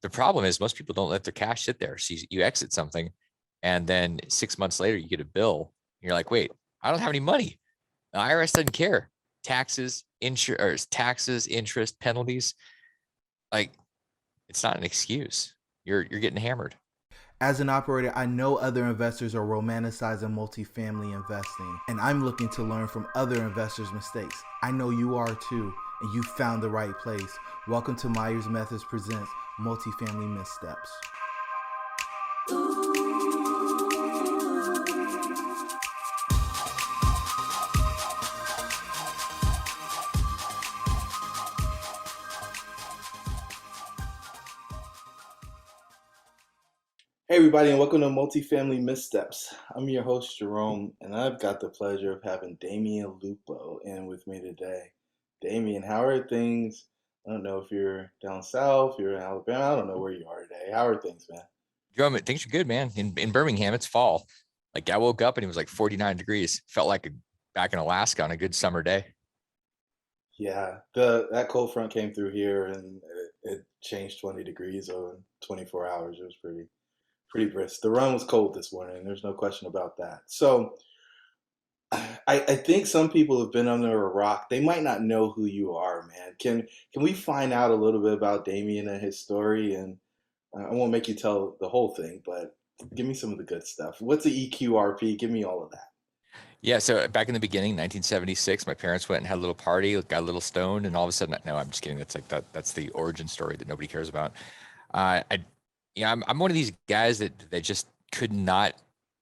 The problem is most people don't let their cash sit there. So you exit something, and then 6 months later you get a bill. And you're like, wait, I don't have any money. The IRS doesn't care. Taxes, interest, penalties. Like, it's not an excuse. You're getting hammered. As an operator, I know other investors are romanticizing multifamily investing, and I'm looking to learn from other investors' mistakes. I know you are too, and you found the right place. Welcome to Myers Methods Presents Multifamily Missteps. Hey everybody, and welcome to Multifamily Missteps. I'm your host Jerome, and I've got the pleasure of having Damion Lupo in with me today. Damion, how are things? I don't know if you're down south, you're in Alabama. I don't know where you are today. How are things, man? Jerome, things are good, man. In Birmingham, it's fall. Like, I woke up and it was like 49 degrees. Felt like back in Alaska on a good summer day. Yeah, that cold front came through here, and it changed 20 degrees over 24 hours. It was pretty brisk. The run was cold this morning. There's no question about that. So I think some people have been under a rock. They might not know who you are, man. Can we find out a little bit about Damien and his story? And I won't make you tell the whole thing, but give me some of the good stuff. What's the eQRP? Give me all of that. Yeah, so back in the beginning, 1976, my parents went and had a little party, got a little stoned, and all of a sudden, no, I'm just kidding. That's like that's the origin story that nobody cares about. I, yeah, I'm one of these guys that just could not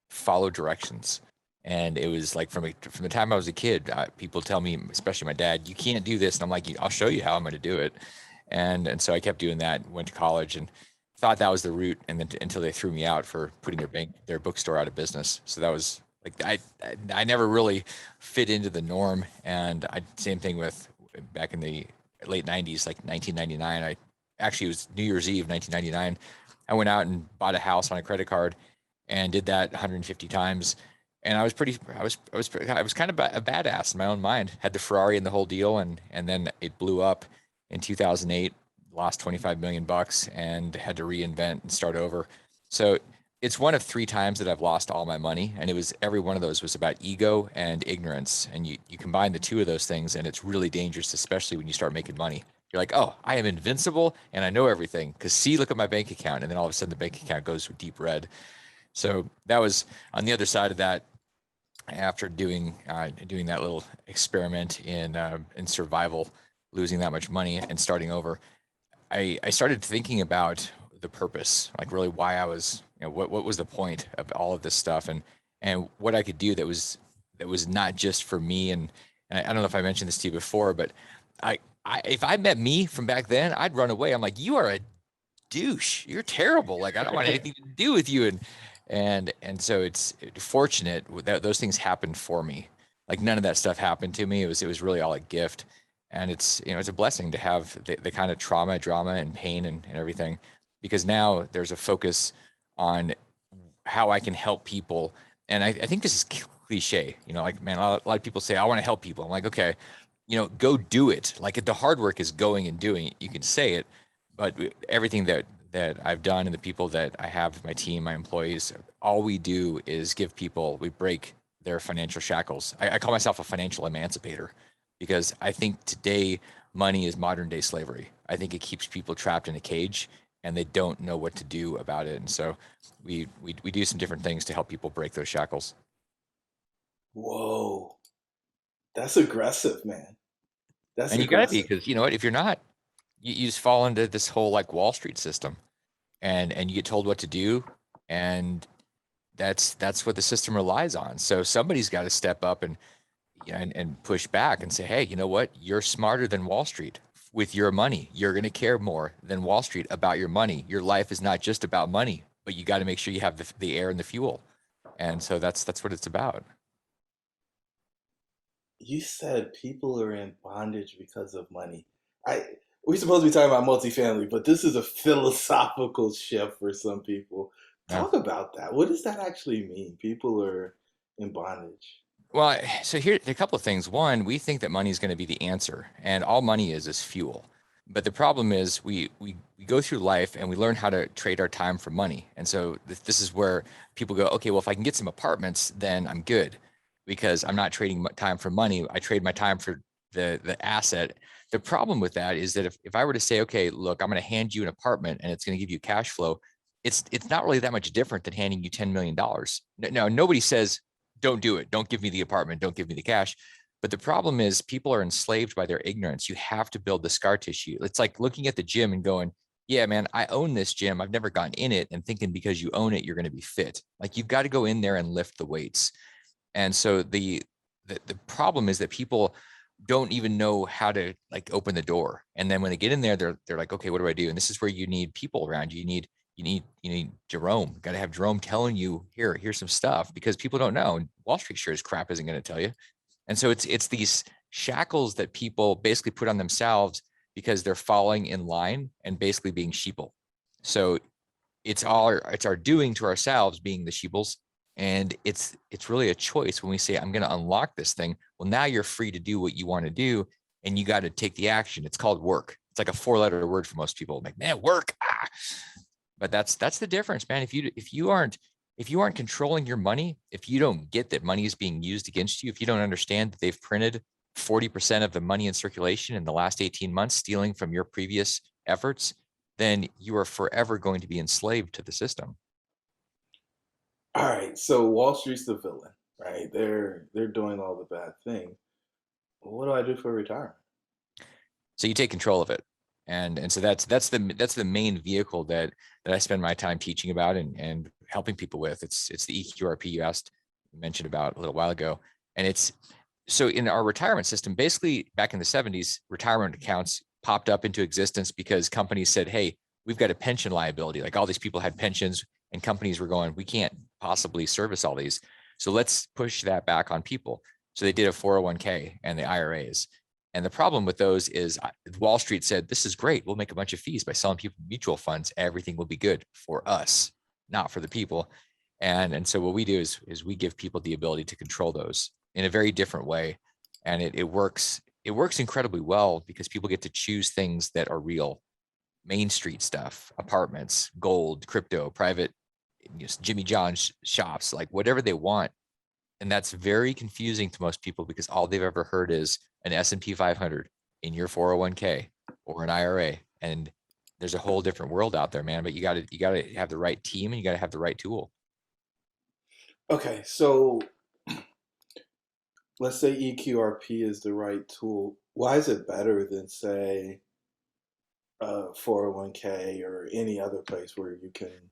follow directions. And it was like from the time I was a kid, people tell me, especially my dad, you can't do this, and I'm like, I'll show you how I'm going to do it. And so I kept doing that. Went to college and thought that was the route, and then until they threw me out for putting their bookstore out of business. So that was like I never really fit into the norm. And same thing with back in the late 90s, like 1999. It was New Year's Eve 1999. I went out and bought a house on a credit card and did that 150 times. And I was kind of a badass in my own mind. Had the Ferrari and the whole deal, and then it blew up in 2008. Lost 25 million bucks and had to reinvent and start over. So it's one of 3 times that I've lost all my money, and every one of those was about ego and ignorance. And you combine the two of those things, and it's really dangerous, especially when you start making money. You're like, oh, I am invincible and I know everything. Because see, look at my bank account, and then all of a sudden the bank account goes deep red. So that was on the other side of that. After doing that little experiment in survival, losing that much money and starting over, I started thinking about the purpose, like really why I was, what was the point of all of this stuff, and what I could do that was not just for me. And I don't know if I mentioned this to you before, but if I met me from back then, I'd run away. I'm like, you are a douche. You're terrible. Like, I don't want anything to do with you. And so it's fortunate that those things happened for me. Like, none of that stuff happened to me. It was really all a gift. And it's a blessing to have the kind of trauma, drama, and pain and everything, because now there's a focus on how I can help people. And I think this is cliche, like, man, a lot of people say, I want to help people. I'm like, okay, go do it. Like, the hard work is going and doing it. You can say it, but everything that I've done and the people that I have, my team, my employees, all we do is we break their financial shackles. I call myself a financial emancipator, because I think today money is modern day slavery. I think it keeps people trapped in a cage and they don't know what to do about it. And so we do some different things to help people break those shackles. Whoa, that's aggressive, man. That's And you got to be, aggressive. because you know what, if you're not, you just fall into this whole like Wall Street system, and you get told what to do, and that's what the system relies on. So somebody's got to step up and push back and say, hey, you know what? You're smarter than Wall Street with your money. You're going to care more than Wall Street about your money. Your life is not just about money, but you got to make sure you have the air and the fuel. And so that's what it's about. You said people are in bondage because of money. I we're supposed to be talking about multifamily, but this is a philosophical shift for some people. Yeah. Talk about that. What does that actually mean? People are in bondage. Well, so here a couple of things. One, we think that money is going to be the answer, and all money is fuel. But the problem is we go through life and we learn how to trade our time for money. And so this is where people go, okay, well, if I can get some apartments, then I'm good because I'm not trading time for money. I trade my time for the asset. The problem with that is that if I were to say, okay, look, I'm going to hand you an apartment and it's going to give you cash flow, it's not really that much different than handing you $10 million. Now, nobody says, don't do it. Don't give me the apartment. Don't give me the cash. But the problem is people are enslaved by their ignorance. You have to build the scar tissue. It's like looking at the gym and going, yeah, man, I own this gym. I've never gone in it and thinking because you own it, you're going to be fit. Like you've got to go in there and lift the weights. And so the problem is that people don't even know how to like open the door. And then when they get in there, they're like, okay, what do I do? And this is where you need people around you. You need Jerome. Got to have Jerome telling you here's some stuff because people don't know. And Wall Street sure as crap isn't going to tell you. And so it's these shackles that people basically put on themselves because they're falling in line and basically being sheeple. So it's our doing to ourselves being the sheeples. And it's really a choice when we say, I'm going to unlock this thing. Well, now you're free to do what you want to do and you got to take the action. It's called work. It's like a 4-letter word for most people. Like, man, work. Ah. But that's the difference, man. If you aren't controlling your money, if you don't get that money is being used against you, if you don't understand that they've printed 40% of the money in circulation in the last 18 months, stealing from your previous efforts, then you are forever going to be enslaved to the system. All right, so Wall Street's the villain, right? They're doing all the bad things. What do I do for retirement? So you take control of it. And so that's the main vehicle that I spend my time teaching about and helping people with. It's the eQRP you mentioned about a little while ago. And it's so in our retirement system, basically back in the 70s, retirement accounts popped up into existence because companies said, hey, we've got a pension liability. Like all these people had pensions and companies were going, we can't possibly service all these. So let's push that back on people. So they did a 401k and the IRAs. And the problem with those is Wall Street said, this is great. We'll make a bunch of fees by selling people mutual funds. Everything will be good for us, not for the people. And so what we do is we give people the ability to control those in a very different way. And it works incredibly well because people get to choose things that are real, Main Street stuff, apartments, gold, crypto, private, Jimmy John's shops, like whatever they want. And that's very confusing to most people because all they've ever heard is an S&P 500 in your 401k or an IRA. And there's a whole different world out there, man. But you gotta have the right team and you gotta have the right tool. Okay, so let's say eQRP is the right tool. Why is it better than say 401k or any other place where you can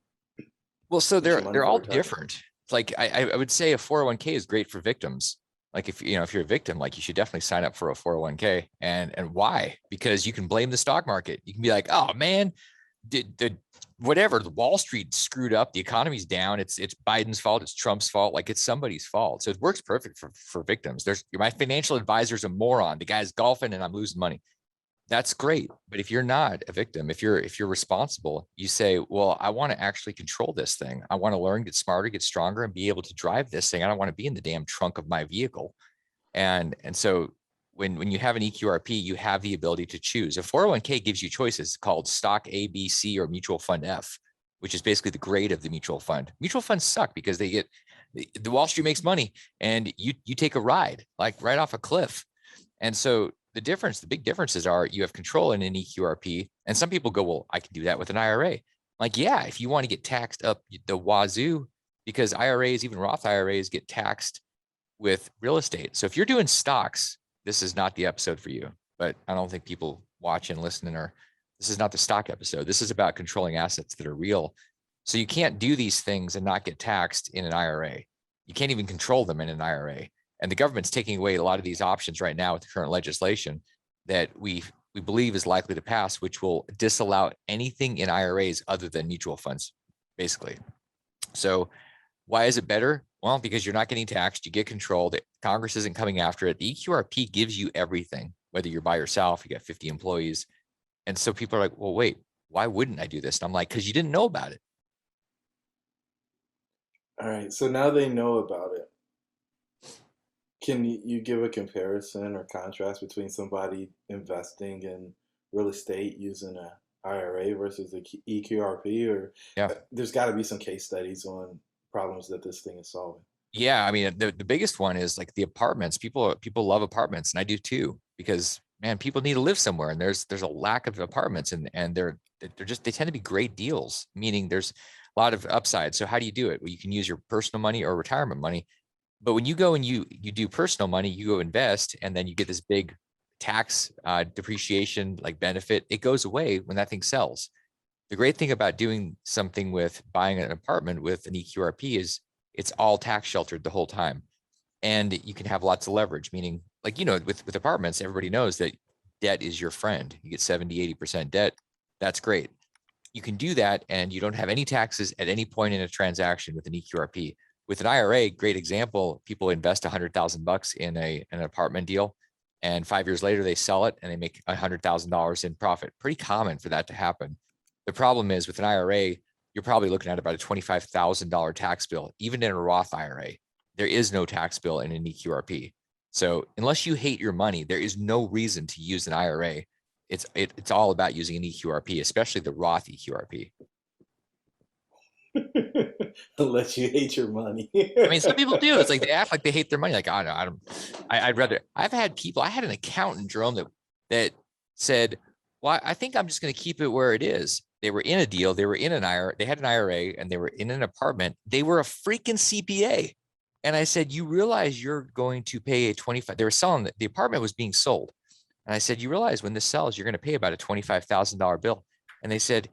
Well, so put they're your money they're for all retirement? different. Like I would say a 401k is great for victims. Like if you're a victim, like you should definitely sign up for a 401k. And why? Because you can blame the stock market. You can be like, oh man, did whatever the Wall Street screwed up, the economy's down. It's Biden's fault. It's Trump's fault. Like it's somebody's fault. So it works perfect for victims. There's my financial advisor's a moron. The guy's golfing and I'm losing money. That's great. But if you're not a victim, if you're responsible, you say, well, I want to actually control this thing. I want to learn, get smarter, get stronger, and be able to drive this thing. I don't want to be in the damn trunk of my vehicle. And so when you have an EQRP, you have the ability to choose. A 401k gives you choices called stock A, B, C, or mutual fund F, which is basically the grade of the mutual fund. Mutual funds suck because the Wall Street makes money and you take a ride, like right off a cliff. And so the big differences are you have control in an EQRP. And some people go, well, I can do that with an IRA. Like, yeah, if you want to get taxed up the wazoo, because IRAs, even Roth IRAs, get taxed with real estate. So if you're doing stocks, this is not the episode for you. But I don't think people watching, listening, or this is not the stock episode. This is about controlling assets that are real. So you can't do these things and not get taxed in an IRA. You can't even control them in an IRA. And the government's taking away a lot of these options right now with the current legislation that we believe is likely to pass, which will disallow anything in IRAs other than mutual funds, basically. So why is it better? Well, because you're not getting taxed, you get control. That Congress isn't coming after it. The EQRP gives you everything, whether you're by yourself, you got 50 employees. And so people are like, well, wait, why wouldn't I do this? And I'm like, because you didn't know about it. All right, so now they know about it. Can you give a comparison or contrast between somebody investing in real estate using a IRA versus the eQRP, or Yeah. there's got to be some case studies on problems that this thing is solving. Yeah, I mean, the biggest one is like the apartments. People love apartments, and I do too, because man, people need to live somewhere, and there's a lack of apartments, and they tend to be great deals, meaning there's a lot of upside. So how do you do it? Well, you can use your personal money or retirement money, but when you go and you do personal money, you go invest, and then you get this big tax depreciation like benefit. It goes away when that thing sells. The great thing about doing something with buying an apartment with an eQRP is it's all tax sheltered the whole time. And you can have lots of leverage, meaning like, with apartments, everybody knows that debt is your friend. You get 70, 80% debt. That's great. You can do that and you don't have any taxes at any point in a transaction with an eQRP. With an IRA, great example, people invest $100,000 in an apartment deal, and 5 years later they sell it and they make $100,000 in profit. Pretty common for that to happen. The problem is with an IRA, you're probably looking at about a $25,000 tax bill. Even in a Roth IRA, there is no tax bill in an eQRP. So unless you hate your money, there is no reason to use an IRA. It's all about using an eQRP, especially the Roth eQRP. Unless you hate your money. I mean, some people do. It's like they act like they hate their money. Like, I don't, I'd rather. I've had people. I had an accountant, Jerome, that said, "Well, I think I'm just going to keep it where it is." They were in a deal. They were in an IRA. They had an IRA, and they were in an apartment. They were a freaking CPA, and I said, "You realize you're going to pay a 25." They were selling the apartment was being sold, and I said, "You realize when this sells, you're going to pay about a $25,000 bill." And they said,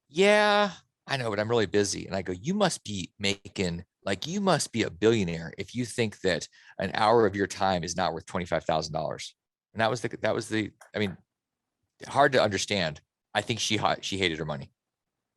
"Yeah, I know, but I'm really busy." And I go, "You must be making like you must be a billionaire if you think that an hour of your time is not worth $25,000." And that was the. I mean, hard to understand. I think she hated her money.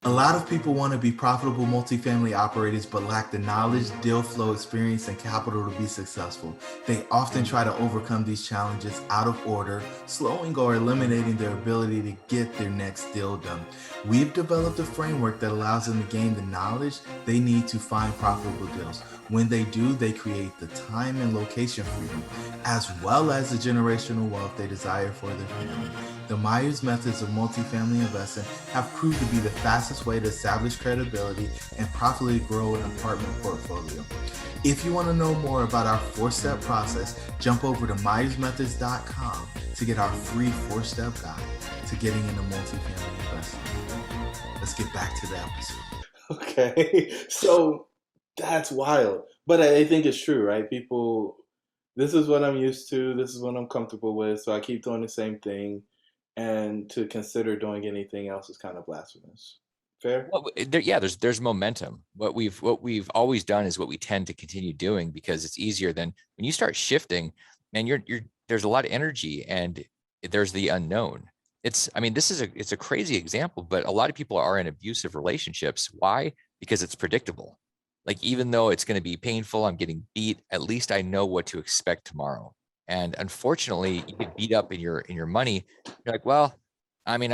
A lot of people want to be profitable multifamily operators but lack the knowledge, deal flow experience, and capital to be successful. They often try to overcome these challenges out of order, slowing or eliminating their ability to get their next deal done. We've developed a framework that allows them to gain the knowledge they need to find profitable deals. When they do, they create the time and location freedom, as well as the generational wealth they desire for their family. The Myers methods of multifamily investing have proved to be the fastest way to establish credibility and profitably grow an apartment portfolio. If you want to know more about our 4-step process, jump over to myersmethods.com to get our free 4-step guide to getting into multifamily investing. Let's get back to the episode. Okay, so that's wild. But I think it's true, right? People, this is what I'm used to. This is what I'm comfortable with. So I keep doing the same thing. And to consider doing anything else is kind of blasphemous. Fair? Well, yeah, there's momentum. What we've always done is what we tend to continue doing because it's easier than when you start shifting, and there's a lot of energy and there's the unknown. I mean, it's a crazy example, but a lot of people are in abusive relationships. Why? Because it's predictable. Like, even though it's going to be painful, I'm getting beat, at least I know what to expect tomorrow. And unfortunately, you get beat up in your money. You're like, well, I mean,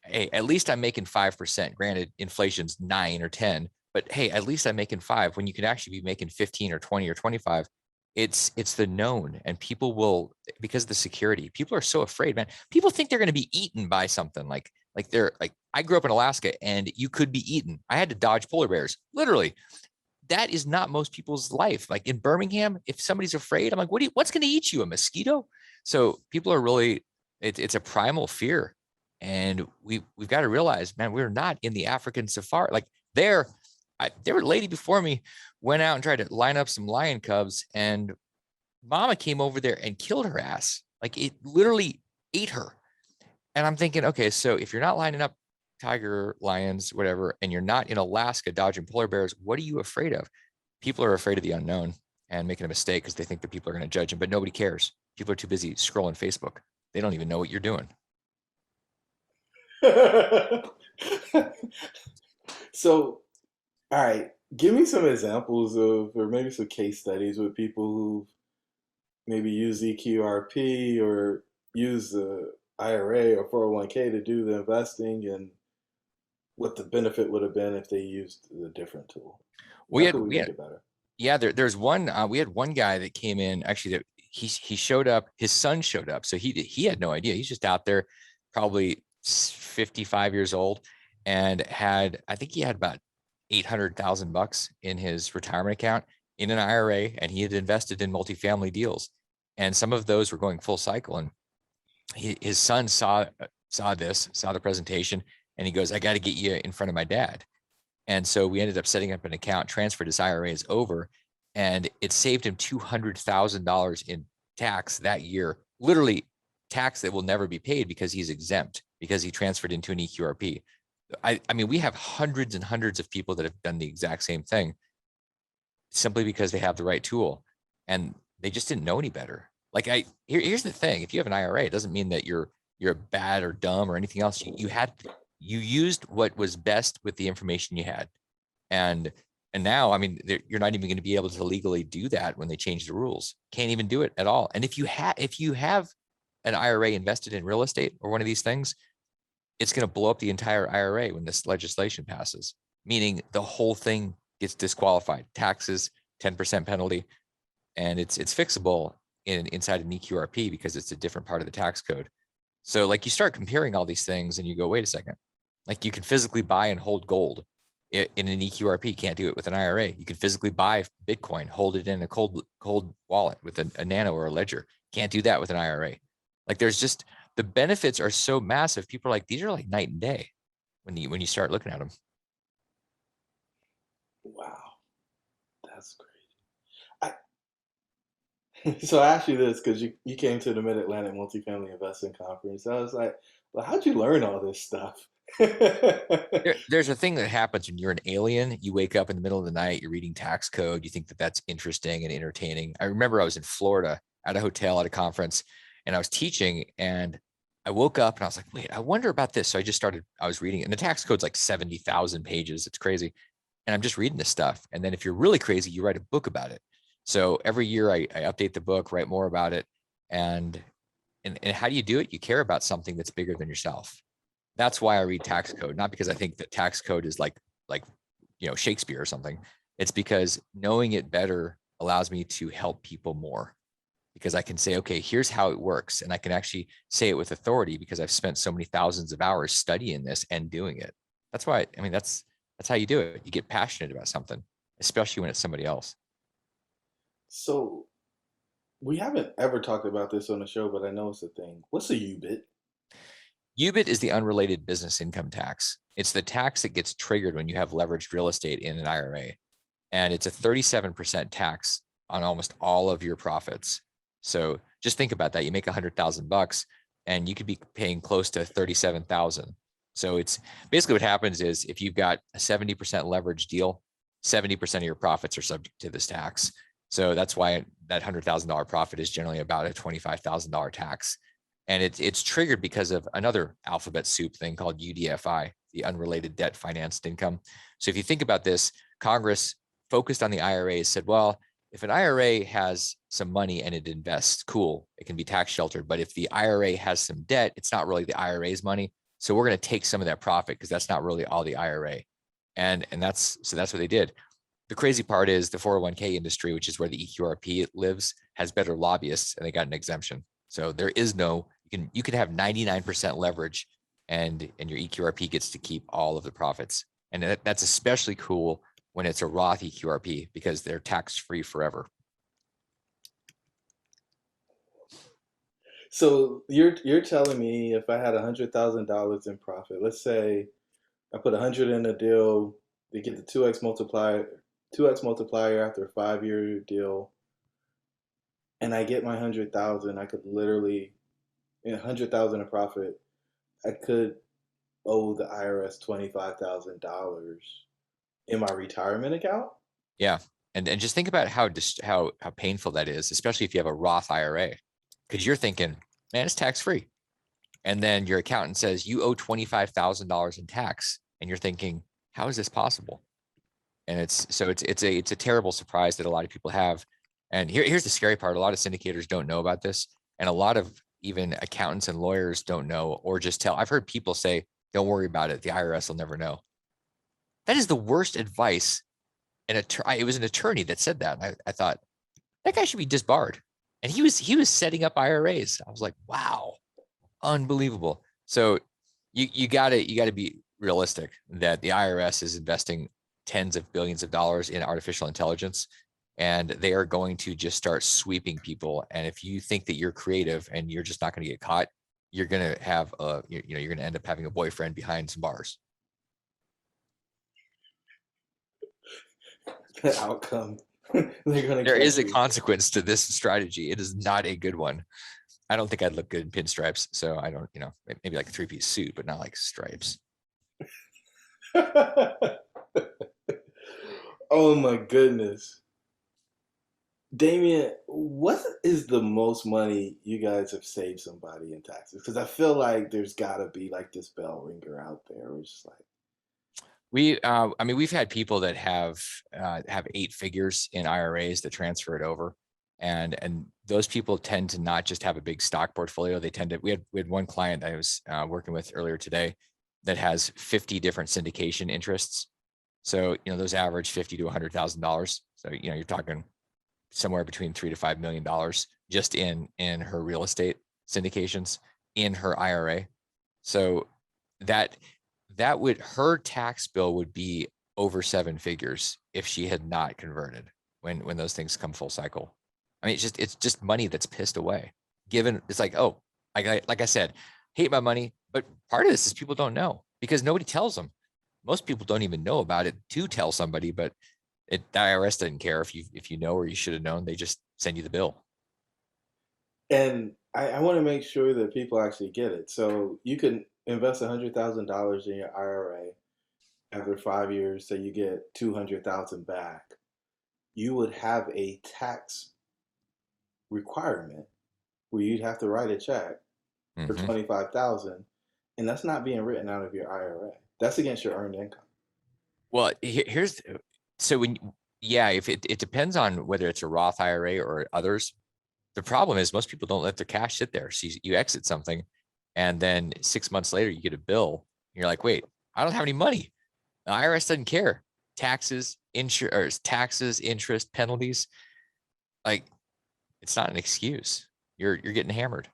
hey, at least I'm making 5%. Granted, inflation's 9 or 10, but hey, at least I'm making 5 when you can actually be making 15 or 20 or 25. It's the known, and people will, because of the security, people are so afraid, man. People think they're going to be eaten by something like they're like, I grew up in Alaska and you could be eaten. I had to dodge polar bears, literally. That is not most people's life. Like in Birmingham, if somebody's afraid, I'm like, what's going to eat you? A mosquito? So people are really, it's a primal fear. And we've got to realize, man, we're not in the African safari. Like there were a lady before me went out and tried to line up some lion cubs, and mama came over there and killed her ass. Like, it literally ate her. And I'm thinking, okay, so if you're not lining up tiger, lions, whatever, and you're not in Alaska dodging polar bears, what are you afraid of? People are afraid of the unknown and making a mistake because they think that people are going to judge them, but nobody cares. People are too busy scrolling Facebook. They don't even know what you're doing. So, all right, give me some examples of, or maybe some case studies with people who maybe use eQRP or use the IRA or 401k to do the investing, and what the benefit would have been if they used the different tool. We How had, could we we make had, it better? yeah, there's one, we had one guy that came in actually that he showed up, his son showed up. So he had no idea. He's just out there. probably 55 years old, and I think he had about 800,000 bucks in his retirement account in an IRA, and he had invested in multifamily deals. And some of those were going full cycle. And his son saw the presentation, and he goes, "I got to get you in front of my dad." And so we ended up setting up an account, transferred his IRAs over, and it saved him $200,000 in tax that year. Literally tax that will never be paid because he's exempt, because he transferred into an eQRP. I mean, we have hundreds and hundreds of people that have done the exact same thing simply because they have the right tool and they just didn't know any better. Like here's the thing. If you have an IRA, it doesn't mean that you're bad or dumb or anything else. You used what was best with the information you had. And now, I mean, you're not even going to be able to legally do that when they change the rules. Can't even do it at all. And if you have an IRA invested in real estate or one of these things, it's going to blow up the entire IRA when this legislation passes, meaning the whole thing gets disqualified, taxes, 10% penalty, and it's fixable inside an eQRP because it's a different part of the tax code. So like you start comparing all these things and you go, wait a second, like you can physically buy and hold gold in an eQRP, can't do it with an IRA. You can physically buy Bitcoin, hold it in a cold wallet with a Nano or a Ledger. Can't do that with an IRA. Like there's just, the benefits are so massive. People are like, these are like night and day when you start looking at them. Wow, that's crazy. So I asked you this because you came to the Mid-Atlantic Multifamily Investing Conference. I was like, well, how'd you learn all this stuff? There's a thing that happens when you're an alien. You wake up in the middle of the night, you're reading tax code. You think that that's interesting and entertaining. I remember I was in Florida at a hotel at a conference, and I was teaching, and I woke up and I was like, wait, I wonder about this. So I was reading it, and the tax code's like 70,000 pages. It's crazy. And I'm just reading this stuff. And then if you're really crazy, you write a book about it. So every year I update the book, write more about it. And how do you do it? You care about something that's bigger than yourself. That's why I read tax code, not because I think that tax code is like Shakespeare or something. It's because knowing it better allows me to help people more, because I can say, okay, here's how it works. And I can actually say it with authority because I've spent so many thousands of hours studying this and doing it. That's why, I mean, that's how you do it. You get passionate about something, especially when it's somebody else. So we haven't ever talked about this on the show, but I know it's a thing. What's a UBIT? UBIT is the unrelated business income tax. It's the tax that gets triggered when you have leveraged real estate in an IRA. And it's a 37% tax on almost all of your profits. So just think about that. You make 100,000 bucks and you could be paying close to 37,000. So it's basically what happens is if you've got a 70% leverage deal, 70% of your profits are subject to this tax. So that's why that $100,000 profit is generally about a $25,000 tax. And it's triggered because of another alphabet soup thing called UDFI, the unrelated debt financed income. So if you think about this, Congress focused on the IRA, said, well, if an IRA has some money and it invests, cool, it can be tax sheltered. But if the IRA has some debt, it's not really the IRA's money. So we're going to take some of that profit because that's not really all the IRA. And that's what they did. The crazy part is the 401k industry, which is where the eQRP lives, has better lobbyists and they got an exemption. So there is no, you can have 99% leverage and your eQRP gets to keep all of the profits. And that's especially cool when it's a Roth eQRP because they're tax-free forever. So you're telling me if I had $100,000 in profit, let's say I put 100 in a deal, they get the 2x multiplier after a 5-year deal, and I get my 100,000, I could literally, in 100,000 in profit, I could owe the IRS $25,000 in my retirement account. Yeah, and just think about how painful that is, especially if you have a Roth IRA, because you're thinking, man, it's tax free, and then your accountant says you owe $25,000 in tax, and you're thinking, how is this possible? And it's a terrible surprise that a lot of people have. And here's the scary part: a lot of syndicators don't know about this, and a lot of even accountants and lawyers don't know, or just tell. I've heard people say, "Don't worry about it; the IRS will never know." That is the worst advice. And it was an attorney that said that. And I thought that guy should be disbarred. And he was setting up IRAs. I was like, wow, unbelievable. So you gotta be realistic that the IRS is investing tens of billions of dollars in artificial intelligence, and they are going to just start sweeping people. And if you think that you're creative and you're just not going to get caught, you're going to have you're going to end up having a boyfriend behind some bars. The outcome. They're gonna There is catch a you. consequence to this strategy. It is not a good one. I don't think I'd look good in pinstripes, so I don't, maybe like a 3-piece suit, but not like stripes. Oh my goodness. Damion, what is the most money you guys have saved somebody in taxes? Because I feel like there's gotta be like this bell ringer out there. We're just like, I mean, we've had people that have 8 figures in IRAs that transfer it over, and those people tend to not just have a big stock portfolio. They tend to. We had one client that I was working with earlier today that has 50 different syndication interests. So those average $50,000 to $100,000. So you're talking somewhere between $3 to $5 million just in her real estate syndications in her IRA. So that would, her tax bill would be over 7 figures if she had not converted when those things come full cycle. I mean, it's just money that's pissed away. Given it's like, oh, like I said, hate my money, but part of this is people don't know because nobody tells them. Most people don't even know about it to tell somebody, but the IRS doesn't care if you know or you should have known. They just send you the bill. and I want to make sure that people actually get it. So you can invest $100,000 in your IRA. After 5 years, say you get 200,000 back, you would have a tax requirement where you'd have to write a check for Mhm. 25,000, and that's not being written out of your IRA. That's against your earned income. Well, here's so when if it depends on whether it's a Roth IRA or others. The problem is most people don't let their cash sit there. So you exit something, and then 6 months later you get a bill. And you're like, wait, I don't have any money. The IRS doesn't care. Taxes, taxes, interest, penalties. Like, it's not an excuse. You're getting hammered.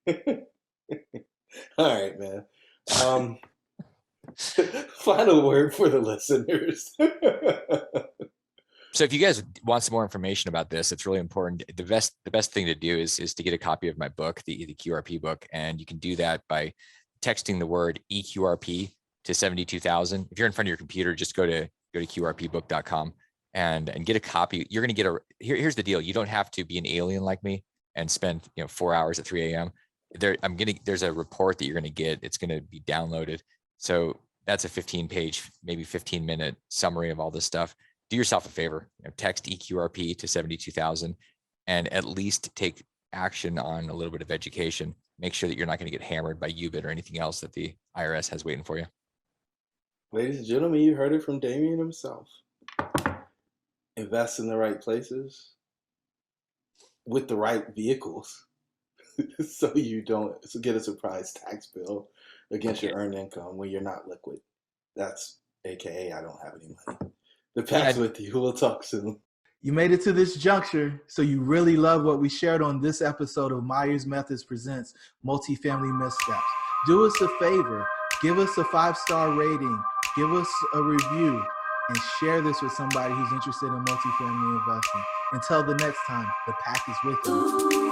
All right, man. Final word for the listeners. So if you guys want some more information about this, it's really important. The best thing to do is to get a copy of my book, the eQRP book, and you can do that by texting the word eQRP to 72,000. If you're in front of your computer, just go to qrpbook.com and get a copy. You're going to get here's the deal. You don't have to be an alien like me and spend 4 hours at 3 a.m. There's a report that you're going to get. It's going to be downloaded. So that's a 15-page, maybe 15-minute summary of all this stuff. Do yourself a favor, text eQRP to 72,000 and at least take action on a little bit of education. Make sure that you're not going to get hammered by UBIT or anything else that the IRS has waiting for you. Ladies and gentlemen, you heard it from Damion himself. Invest in the right places with the right vehicles so you don't get a surprise tax bill against your earned income when you're not liquid. That's AKA I don't have any money. The pack's with you. We'll talk soon. You made it to this juncture, so you really love what we shared on this episode of Myers Methods Presents Multifamily Missteps. Do us a favor. Give us a 5-star rating. Give us a review. And share this with somebody who's interested in multifamily investing. Until the next time, the pack is with you.